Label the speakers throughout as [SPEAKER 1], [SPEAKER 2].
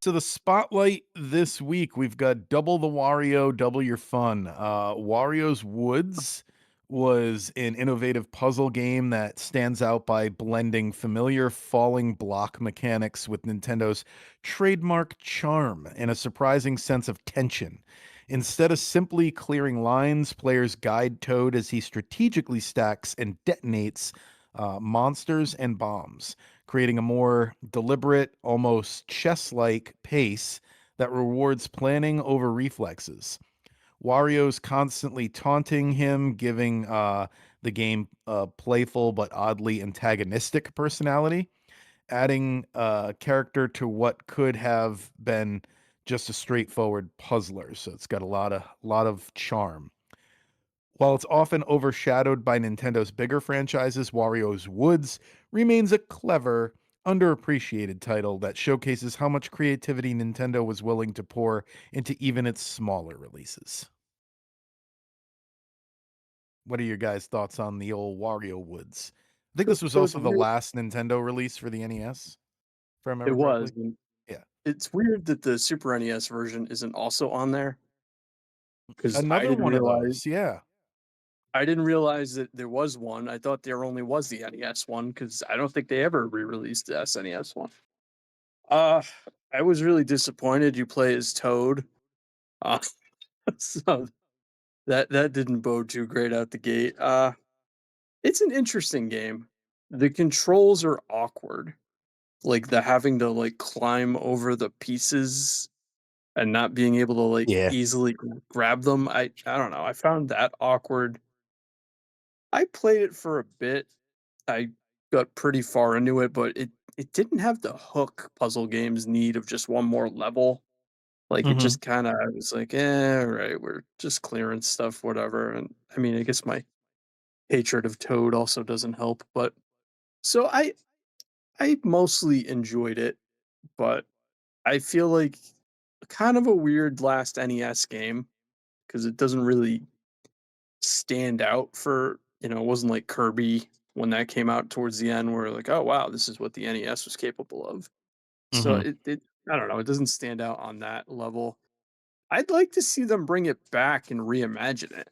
[SPEAKER 1] So the spotlight this week, we've got Double the Wario, Double Your Fun. Wario's Woods was an innovative puzzle game that stands out by blending familiar falling block mechanics with Nintendo's trademark charm and a surprising sense of tension. Instead of simply clearing lines, players guide Toad as he strategically stacks and detonates monsters and bombs, creating a more deliberate, almost chess like pace that rewards planning over reflexes. Wario's constantly taunting him, giving the game a playful but oddly antagonistic personality, adding character to what could have been just a straightforward puzzler. So it's got a lot of charm. While it's often overshadowed by Nintendo's bigger franchises, Wario's Woods remains a clever, underappreciated title that showcases how much creativity Nintendo was willing to pour into even its smaller releases. What are your guys' thoughts on the old Wario Woods? I think
[SPEAKER 2] So,
[SPEAKER 1] this was
[SPEAKER 2] so it's
[SPEAKER 1] also the
[SPEAKER 2] weird.
[SPEAKER 1] last Nintendo release for the NES, if I
[SPEAKER 2] It
[SPEAKER 1] remember
[SPEAKER 2] was,
[SPEAKER 1] correctly.
[SPEAKER 2] and
[SPEAKER 1] Yeah.
[SPEAKER 2] it's weird that the Super NES version isn't also on there because
[SPEAKER 1] Another one of those. Yeah.
[SPEAKER 2] I didn't realize that there was one. I thought there only was the NES one because I don't think they ever re-released the SNES one. Uh, I was really disappointed. You play as Toad, uh, so that didn't bode too great out the gate. It's an interesting game. The controls are awkward, like the having to like climb over the pieces and not being able to like
[SPEAKER 1] Yeah.
[SPEAKER 2] easily grab them. I don't know. I found that awkward. I played it for a bit. I got pretty far into it, but it didn't have the hook puzzle games need of just one more level. Like it
[SPEAKER 1] Hmm.
[SPEAKER 2] just kind of was like, eh, right, we're just clearing stuff, whatever. And I mean, I guess my hatred of Toad also doesn't help. But so I mostly enjoyed it, but I feel like kind of a weird last NES game because it doesn't really stand out for, it wasn't like Kirby when that came out towards the end where like, oh wow, this is what the NES was capable of. So
[SPEAKER 1] Hmm.
[SPEAKER 2] it I don't know, it doesn't stand out on that level. I'd like to see them bring it back and reimagine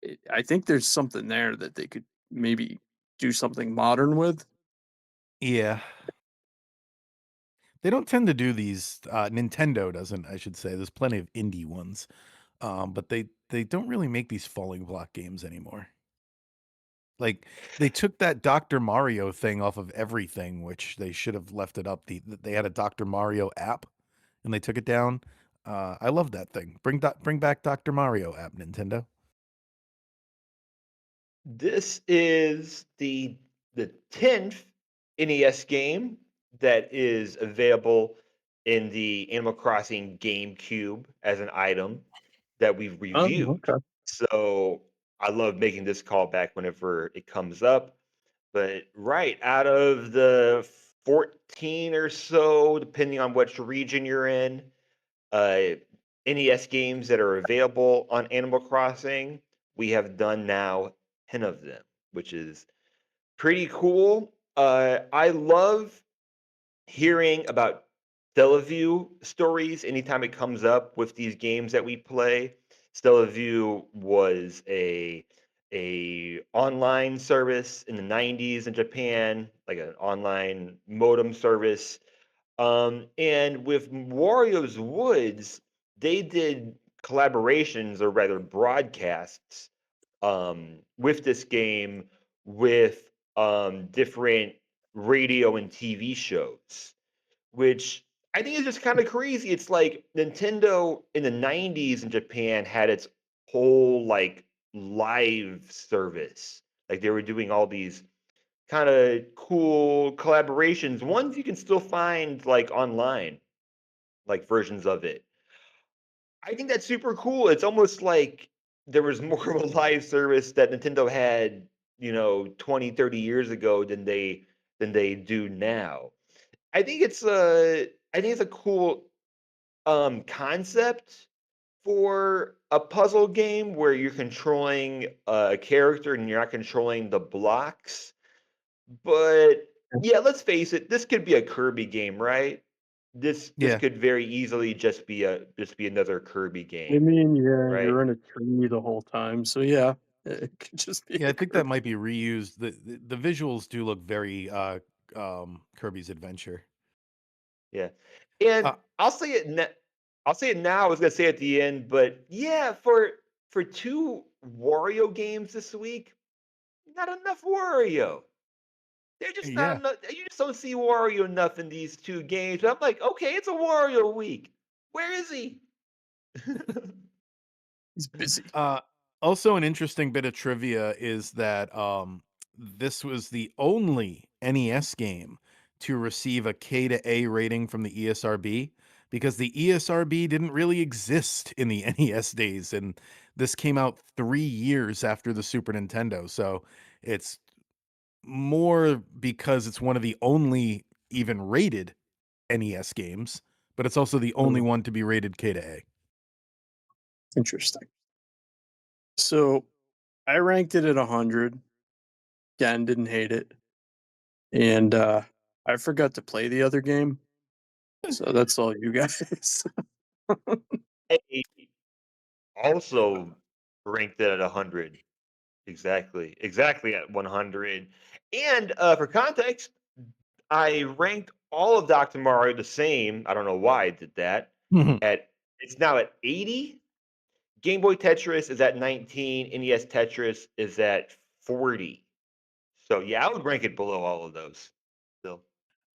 [SPEAKER 2] it. I think there's something there that they could maybe do something modern with.
[SPEAKER 1] Yeah. They don't tend to do these. Nintendo doesn't, I should say. There's plenty of indie ones, but they don't really make these falling block games anymore. Like they took that Dr. Mario thing off of everything, which they should have left it up. They had a Dr. Mario app, and they took it down. I love that thing. Bring back Dr. Mario app, Nintendo.
[SPEAKER 3] This is the 10th NES game that is available in the Animal Crossing GameCube as an item that we've
[SPEAKER 2] Oh,
[SPEAKER 3] reviewed.
[SPEAKER 2] okay.
[SPEAKER 3] So I love making this callback whenever it comes up. But right out of the 14 or so, depending on which region you're in, uh, NES games that are available on Animal Crossing, we have done now 10 of them, which is pretty cool. I love hearing about Stellaview stories anytime it comes up with these games that we play. Stellaview was a online service in the 90s in Japan, like an online modem service, and with Wario's Woods, they did collaborations or rather broadcasts with this game with different radio and TV shows, which I think is just kind of crazy. It's like Nintendo in the 90s in Japan had its whole like live service. Like they were doing all these kind of cool collaborations, ones you can still find like online, like versions of it. I think that's super cool. It's almost like there was more of a live service that Nintendo had, 20, 30 years ago than they do now. I think it's a cool concept for a puzzle game where you're controlling a character and you're not controlling the blocks. But yeah, let's face it, this could be a Kirby game, right? This
[SPEAKER 1] Yeah.
[SPEAKER 3] could very easily just be another Kirby
[SPEAKER 2] I
[SPEAKER 3] game,
[SPEAKER 2] mean, yeah,
[SPEAKER 3] right?
[SPEAKER 2] you're in a tree the whole time, so yeah, it could just be
[SPEAKER 1] Yeah, I
[SPEAKER 2] a
[SPEAKER 1] think that
[SPEAKER 2] Kirby.
[SPEAKER 1] might be reused. The visuals do look very Kirby's Adventure.
[SPEAKER 3] Yeah. And
[SPEAKER 1] Uh,
[SPEAKER 3] I'll say it now, I was gonna say at the end, but yeah, for 2 Wario games this week, not enough Wario. They're just not
[SPEAKER 1] yeah.
[SPEAKER 3] enough. You just don't see Wario enough in these 2 games. I'm like, okay, it's a Wario week. Where is he?
[SPEAKER 2] He's busy.
[SPEAKER 1] Uh, Also, an interesting bit of trivia is that this was the only NES game to receive a K to A rating from the ESRB because the ESRB didn't really exist in the NES days, and this came out 3 years after the Super Nintendo. So it's more because it's one of the only even rated NES games, but it's also the only
[SPEAKER 2] Mm,
[SPEAKER 1] one to be rated K to A.
[SPEAKER 2] interesting. So I ranked it at 100. Again, didn't hate it, and I forgot to play the other game, so that's all you guys.
[SPEAKER 3] Hey, also ranked it at 100. Exactly at 100. And for context, I ranked all of Dr. Mario the same. I don't know why I did that. At It's now at 80. Game Boy Tetris is at 19. NES Tetris is at 40. So yeah, I would rank it below all of those. Still.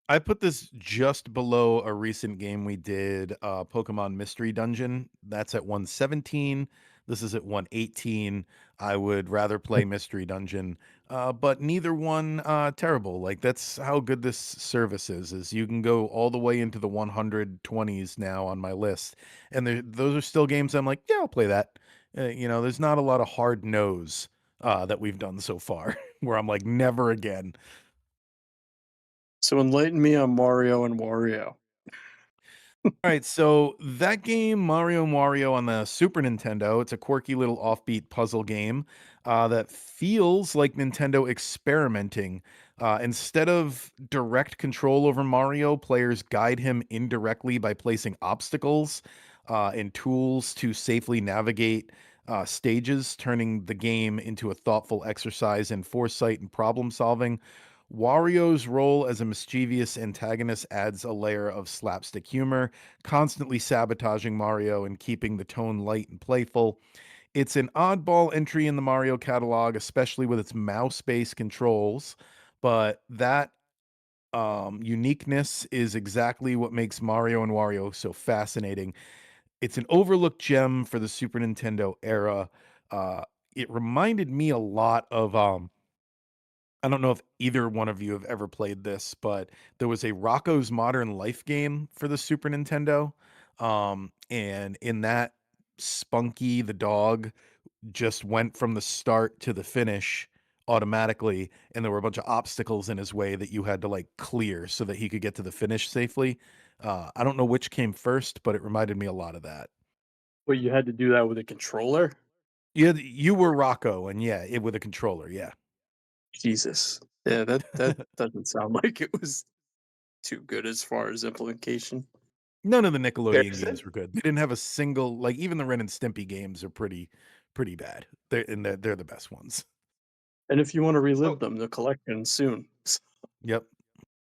[SPEAKER 1] I put this just below a recent game we did, Pokemon Mystery Dungeon. That's at 117. This is at 118. I would rather play Mystery Dungeon, but neither one terrible. Like that's how good this service is you can go all the way into the 120s now on my list, and those are still games I'm like, yeah, I'll play that. There's not a lot of hard no's that we've done so far where I'm like, never again.
[SPEAKER 2] So enlighten me on Mario and Wario.
[SPEAKER 1] All right, so that game, Mario and Wario on the Super Nintendo, it's a quirky little offbeat puzzle game that feels like Nintendo experimenting. Instead of direct control over Mario, players guide him indirectly by placing obstacles and tools to safely navigate stages, turning the game into a thoughtful exercise in foresight and problem solving. Wario's role as a mischievous antagonist adds a layer of slapstick humor, constantly sabotaging Mario and keeping the tone light and playful. It's an oddball entry in the Mario catalog, especially with its mouse based controls, but that uniqueness is exactly what makes Mario and Wario so fascinating. It's an overlooked gem for the Super Nintendo era. Uh, it reminded me a lot of I don't know if either one of you have ever played this, but there was a Rocco's Modern Life game for the Super Nintendo. And in that, Spunky the dog just went from the start to the finish automatically, and there were a bunch of obstacles in his way that you had to like clear so that he could get to the finish safely. I don't know which came first, but it reminded me a lot of that.
[SPEAKER 2] Wait, you had to do that with a controller?
[SPEAKER 1] Yeah, you were Rocco, and yeah, it with a controller. Yeah,
[SPEAKER 2] Jesus. Yeah, that doesn't sound like it was too good as far as implication.
[SPEAKER 1] none of the Nickelodeon
[SPEAKER 3] Comparison?
[SPEAKER 1] games were good. They didn't have a single like even the Ren and Stimpy games are pretty bad. They're the best ones.
[SPEAKER 2] And if you want to relive
[SPEAKER 3] So
[SPEAKER 2] them, the collection soon.
[SPEAKER 1] Yep.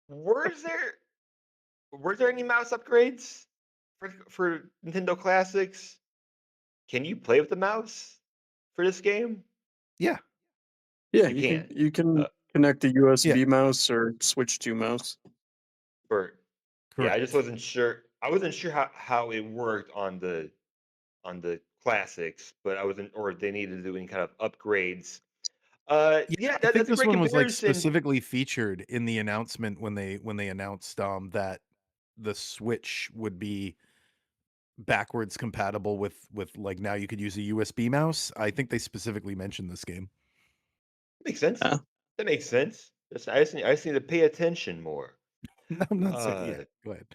[SPEAKER 3] were there were there any mouse upgrades for Nintendo Classics? Can you play with the mouse for this game?
[SPEAKER 1] Yeah.
[SPEAKER 2] Yeah,
[SPEAKER 3] You can.
[SPEAKER 2] you can
[SPEAKER 3] Uh,
[SPEAKER 2] connect a
[SPEAKER 1] Yeah.
[SPEAKER 2] USB mouse or switch to mouse.
[SPEAKER 3] for Yeah, I just
[SPEAKER 1] Correct.
[SPEAKER 3] wasn't sure. I wasn't sure how it worked on the classics, but I wasn't, or if they needed to do any kind of upgrades.
[SPEAKER 1] Yeah,
[SPEAKER 3] Yeah,
[SPEAKER 1] I think
[SPEAKER 3] that's a
[SPEAKER 1] this
[SPEAKER 3] great
[SPEAKER 1] one was like
[SPEAKER 3] comparison.
[SPEAKER 1] specifically featured in the announcement when they announced that the Switch would be backwards compatible with like now you could use a USB mouse. I think they specifically mentioned this game.
[SPEAKER 3] Makes sense.
[SPEAKER 2] Yeah.
[SPEAKER 3] That makes sense. I just need to pay attention more.
[SPEAKER 1] No, I'm not saying yeah,
[SPEAKER 3] Uh,
[SPEAKER 1] go ahead.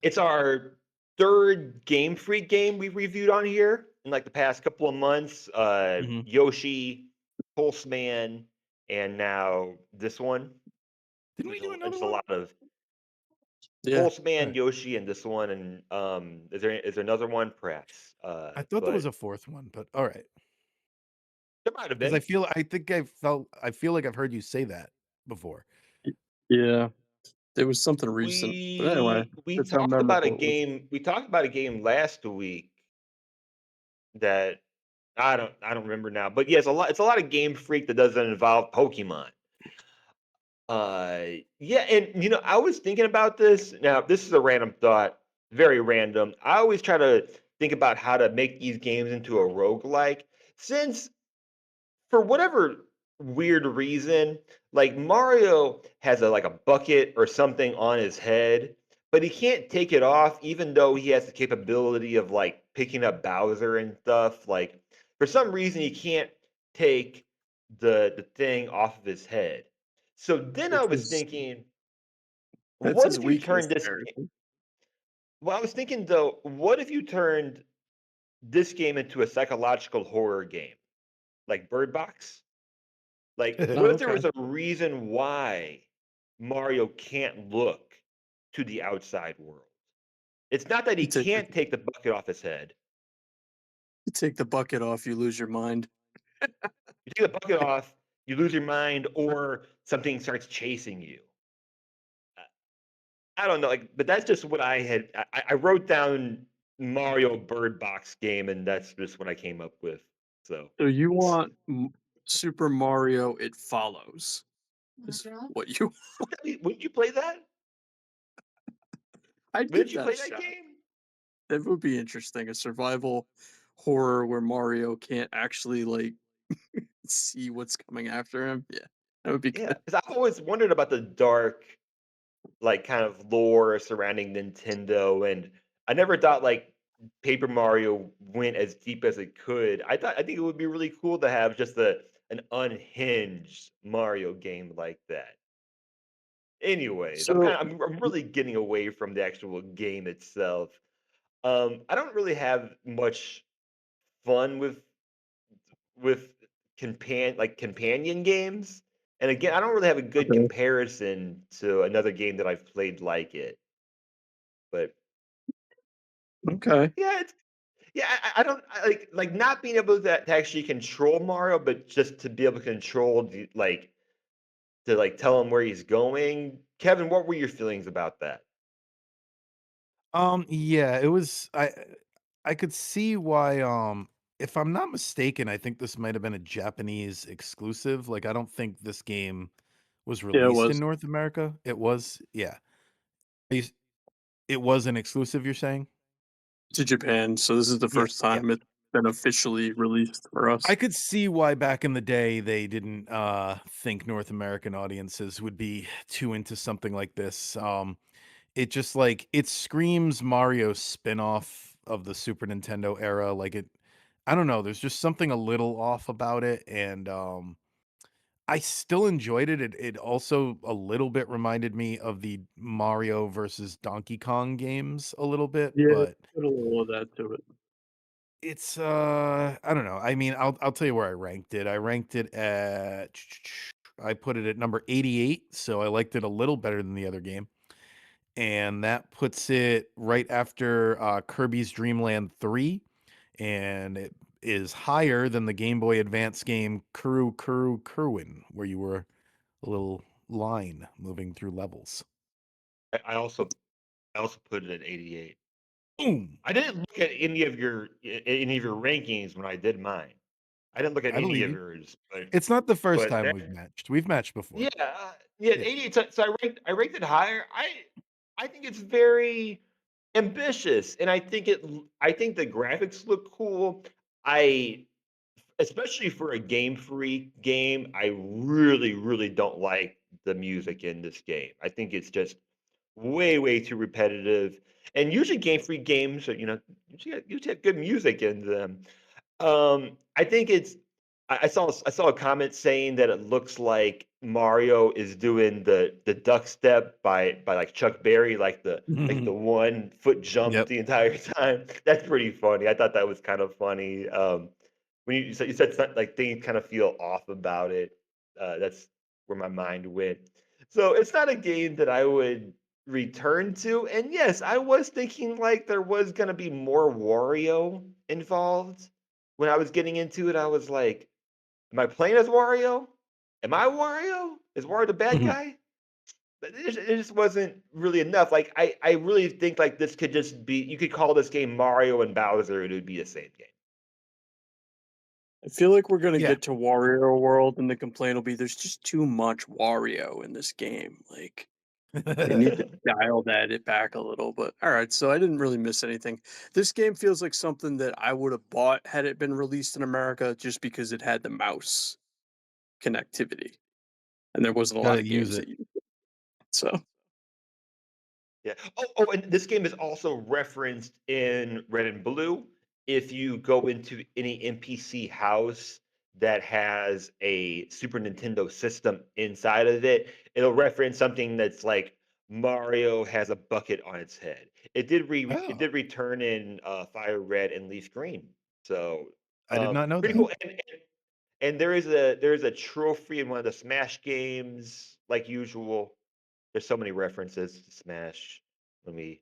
[SPEAKER 3] it's our third Game Freak game we've reviewed on here in like the past couple of months.
[SPEAKER 1] Mhm.
[SPEAKER 3] Yoshi, Pulseman, and now this one.
[SPEAKER 1] Didn't we do
[SPEAKER 3] There's
[SPEAKER 1] another
[SPEAKER 3] just a
[SPEAKER 1] one?
[SPEAKER 3] lot of.
[SPEAKER 2] Yeah.
[SPEAKER 3] Postman,
[SPEAKER 1] Alright.
[SPEAKER 3] Yoshi, and this one, and is there another one? Perhaps.
[SPEAKER 1] I thought there was
[SPEAKER 3] But
[SPEAKER 1] a 4th one, but alright.
[SPEAKER 3] there might have
[SPEAKER 1] 'Cause
[SPEAKER 3] been.
[SPEAKER 1] I feel like I've heard you say that before.
[SPEAKER 2] Y Yeah. There was something recent, but anyway,
[SPEAKER 3] We
[SPEAKER 2] that's how
[SPEAKER 3] talked about a
[SPEAKER 2] memorable it was.
[SPEAKER 3] game. We talked about a game last week that I don't remember now. But yeah, it's a lot of Game Freak that doesn't involve Pokemon. Uh, yeah, and I was thinking about this. Now, this is a random thought, very random. I always try to think about how to make these games into a roguelike, since for whatever weird reason, like Mario has a bucket or something on his head, but he can't take it off, even though he has the capability of like picking up Bowser and stuff. Like for some reason, he can't take the thing off of his head. So then I
[SPEAKER 2] That's
[SPEAKER 3] was
[SPEAKER 2] his
[SPEAKER 3] thinking,
[SPEAKER 2] that's
[SPEAKER 3] what
[SPEAKER 2] his
[SPEAKER 3] if you
[SPEAKER 2] weakness,
[SPEAKER 3] turned this?
[SPEAKER 2] apparently.
[SPEAKER 3] Well, I was thinking though, what if you turned this game into a psychological horror game, like Bird Box? Like, what
[SPEAKER 2] Oh,
[SPEAKER 3] if there
[SPEAKER 2] okay.
[SPEAKER 3] was a reason why Mario can't look to the outside world? It's not that he
[SPEAKER 2] You take the
[SPEAKER 3] can't take the bucket off his head.
[SPEAKER 2] you take the bucket off, you lose your mind.
[SPEAKER 3] You take the bucket off, you lose your mind, or something starts chasing you. Uh, I don't know, like, but that's just what I had. I wrote down Mario Bird Box game, and that's just what I came up with. So,
[SPEAKER 2] So you want Super Mario It Follows is what you
[SPEAKER 3] wouldn't you play that?
[SPEAKER 2] I'd
[SPEAKER 3] Wouldn't
[SPEAKER 2] give
[SPEAKER 3] you
[SPEAKER 2] that a
[SPEAKER 3] play that
[SPEAKER 2] shot.
[SPEAKER 3] game?
[SPEAKER 2] That would be interesting, a survival horror where Mario can't actually, like, see what's coming after him. Yeah, that would be
[SPEAKER 3] Yeah,
[SPEAKER 2] good.
[SPEAKER 3] because I've always wondered about the dark like kind of lore surrounding Nintendo, and I never thought like Paper Mario went as deep as it could. I think it would be really cool to have just an unhinged Mario game like that. Anyways,
[SPEAKER 2] So
[SPEAKER 3] I'm really getting away from the actual game itself. I don't really have much fun with companion games. And again, I don't really have a good
[SPEAKER 2] okay,
[SPEAKER 3] comparison to another game that I've played like it. But
[SPEAKER 2] okay.
[SPEAKER 3] yeah, yeah, I don't like not being able to actually control Mario, but just to be able to control to tell him where he's going. Kevin, what were your feelings about that?
[SPEAKER 1] Yeah, it was I could see why, if I'm not mistaken, I think this might have been a Japanese exclusive, like, I don't think this game was
[SPEAKER 2] Yeah, it
[SPEAKER 1] released in
[SPEAKER 2] was
[SPEAKER 1] North America. It was? Yeah. Is it was an exclusive, you're saying?
[SPEAKER 2] to Japan, so this is the
[SPEAKER 1] Yeah,
[SPEAKER 2] first
[SPEAKER 1] yeah.
[SPEAKER 2] time it's been officially released for
[SPEAKER 1] I
[SPEAKER 2] us.
[SPEAKER 1] could see why back in the day they didn't, think North American audiences would be too into something like this. It just, like it screams Mario spin-off of the Super Nintendo era, like, I don't know, there's just something a little off about it, and, I still enjoyed it. It also a little bit reminded me of the Mario versus Donkey Kong games a little bit,
[SPEAKER 2] Yeah,
[SPEAKER 1] but
[SPEAKER 2] put a little of that to it.
[SPEAKER 1] it's, I don't know. I mean, I'll tell you where I ranked it. I ranked it at I put it at number 88, so I liked it a little better than the other game. And that puts it right after, Kirby's Dream Land 3, and it is higher than the Game Boy Advance game Kuru Kuru Kerwin, where you were a little line moving through levels.
[SPEAKER 3] I also put it at 88.
[SPEAKER 1] Boom!
[SPEAKER 3] I didn't look at any of your rankings when I did mine. I didn't look at
[SPEAKER 1] I
[SPEAKER 3] any
[SPEAKER 1] believe
[SPEAKER 3] of
[SPEAKER 1] you.
[SPEAKER 3] yours,
[SPEAKER 1] It's not the first
[SPEAKER 3] but
[SPEAKER 1] time
[SPEAKER 3] that
[SPEAKER 1] we've matched. We've matched before.
[SPEAKER 3] yeah, yeah,
[SPEAKER 1] Yeah.
[SPEAKER 3] 88. So I ranked it higher. I think it's very ambitious, and I think the graphics look cool. I Especially for a Game Freak game, I really, really don't like the music in this game. I think it's just way, way too repetitive. And usually Game Freak games are, usually have good music in them. I think it's. I saw a comment saying that it looks like Mario is doing the duck step by like Chuck Berry, like the 1 foot jump
[SPEAKER 1] Yep.
[SPEAKER 3] the entire time. That's pretty funny. I thought that was kind of funny. When you said something like things kind of feel off about it. That's where my mind went. So it's not a game that I would return to. And yes, I was thinking like there was gonna be more Wario involved. When I was getting into it, I was like, am I playing as Wario? Am I Wario? Is Wario the bad
[SPEAKER 1] Mhm.
[SPEAKER 3] guy? But it just wasn't really enough. Like I really think like this could just be you could call this game Mario and Bowser, and it would be the same game.
[SPEAKER 2] I feel like we're gonna
[SPEAKER 1] Yeah.
[SPEAKER 2] get to Wario World, and the complaint will be there's just too much Wario in this game. Like they need to dial that it back a little. But all right, so I didn't really miss anything. This game feels like something that I would have bought had it been released in America, just because it had the mouse connectivity, and there wasn't a lot
[SPEAKER 1] Gotta
[SPEAKER 2] of
[SPEAKER 1] use
[SPEAKER 2] games
[SPEAKER 1] it.
[SPEAKER 2] that used it. So
[SPEAKER 3] Yeah. Oh, and this game is also referenced in Red and Blue. If you go into any NPC house that has a Super Nintendo system inside of it, it'll reference something that's like Mario has a bucket on its head. It
[SPEAKER 1] Oh,
[SPEAKER 3] did return in Fire Red and Leaf Green. So
[SPEAKER 1] I did not know
[SPEAKER 3] pretty
[SPEAKER 1] that.
[SPEAKER 3] cool. And there is a trophy in one of the Smash games, like usual. There's so many references to Smash. Let me